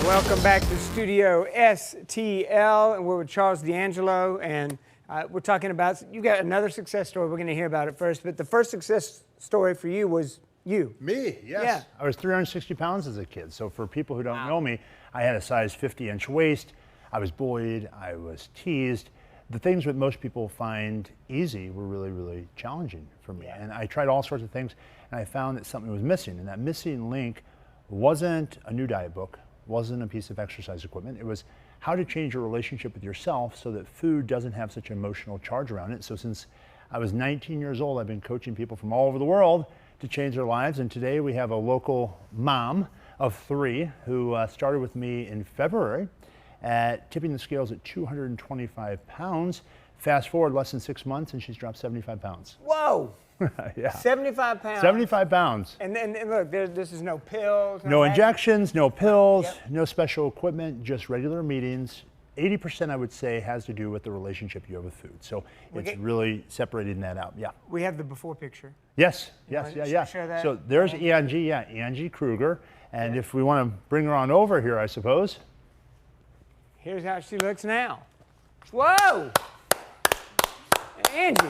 Welcome back to Studio STL, and we're with Charles D'Angelo, and we're talking about, you got another success story. We're going to hear about it first, but the first success story for you was you. Me, yes. Yeah. I was 360 pounds as a kid. So for people who don't know me, I had a size 50-inch waist. I was bullied. I was teased. The things that most people find easy were really, really challenging for me. And I tried all sorts of things, and I found that something was missing. And that missing link wasn't a new diet book, wasn't a piece of exercise equipment. It was how to change your relationship with yourself so that food doesn't have such an emotional charge around it. So since I was 19 years old, I've been coaching people from all over the world to change their lives. And today we have a local mom of 3 who started with me in February at tipping the scales at 225 pounds. Fast forward less than 6 months and she's dropped 75 pounds. Whoa! Yeah. 75 pounds. 75 pounds. And look, this is no pills. No injections, no pills, no special equipment, just regular meetings. 80% I would say has to do with the relationship you have with food. So it's really separating that out. Yeah. We have the before picture. Yes, wanna yeah. show that? So there's Angie, Angie Kruger. And if we want to bring her on over here, I suppose. Here's how she looks now. Whoa! Angie,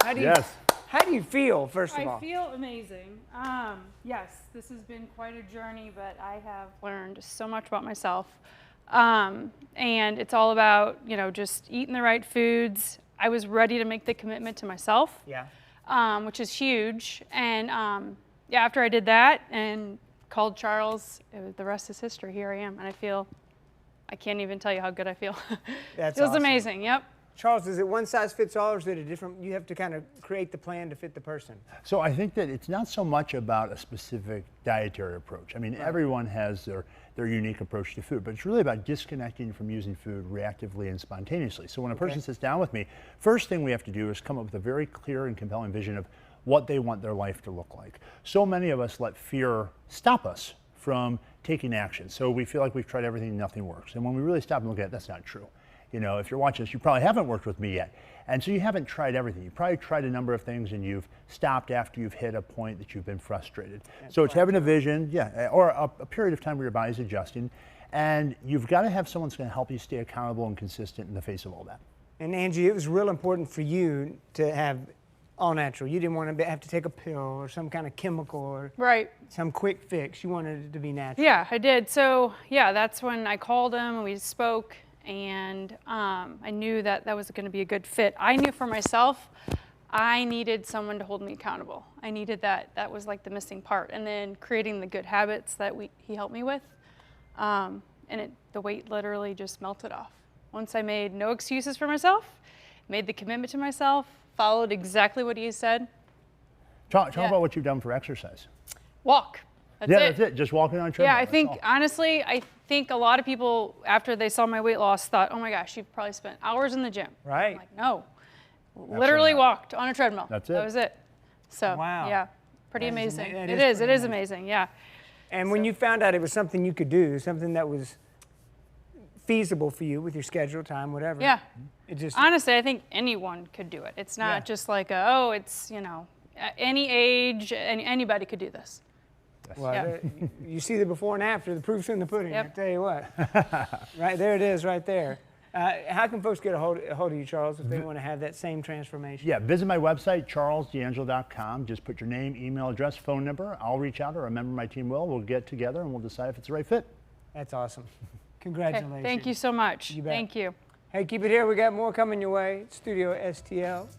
how do you feel, first of all? I feel amazing. Yes, this has been quite a journey, but I have learned so much about myself. And it's all about, just eating the right foods. I was ready to make the commitment to myself, which is huge. And after I did that and called Charles, the rest is history. Here I am, and I can't even tell you how good I feel. That's Feels awesome. amazing. Yep. Charles, is it one size fits all, or is it a different, you have to kind of create the plan to fit the person? So I think that it's not so much about a specific dietary approach. I mean, everyone has their unique approach to food, but it's really about disconnecting from using food reactively and spontaneously. So when a person sits down with me, first thing we have to do is come up with a very clear and compelling vision of what they want their life to look like. So many of us let fear stop us from taking action. So we feel like we've tried everything and nothing works. And when we really stop and look at it, that's not true. If you're watching this, you probably haven't worked with me yet. And so you haven't tried everything. You've probably tried a number of things and you've stopped after you've hit a point that you've been frustrated. So it's having a vision, or a period of time where your body's adjusting. And you've got to have someone that's going to help you stay accountable and consistent in the face of all that. And Angie, it was real important for you to have all natural. You didn't want to have to take a pill or some kind of chemical or some quick fix. You wanted it to be natural. Yeah, I did. So that's when I called him and we spoke. And I knew that was going to be a good fit. I knew for myself, I needed someone to hold me accountable. I needed that. That was like the missing part. And then creating the good habits that he helped me with. And the weight literally just melted off. Once I made no excuses for myself, made the commitment to myself, followed exactly what he said. Talk about what you've done for exercise. Walk. That's it. Just walking on a treadmill. Yeah, I think, honestly, I think a lot of people, after they saw my weight loss, thought, oh my gosh, you've probably spent hours in the gym. Right. I'm like, no. Literally walked on a treadmill. That's it. That was it. So, wow. Pretty amazing. It is amazing, yeah. And when you found out it was something you could do, something that was feasible for you with your schedule, time, whatever. Yeah. It just, honestly, I think anyone could do it. It's not just like, it's, any age, anybody could do this. Well, you see the before and after, the proof's in the pudding, I tell you what. Right there it is, right there. How can folks get a hold of you, Charles, if they want to have that same transformation? Yeah, visit my website, charlesdangelo.com. Just put your name, email address, phone number. I'll reach out, or a member of my team will. We'll get together and we'll decide if it's the right fit. That's awesome. Congratulations. Okay, thank you so much. You bet. Thank you. Hey, keep it here. We got more coming your way. Studio STL.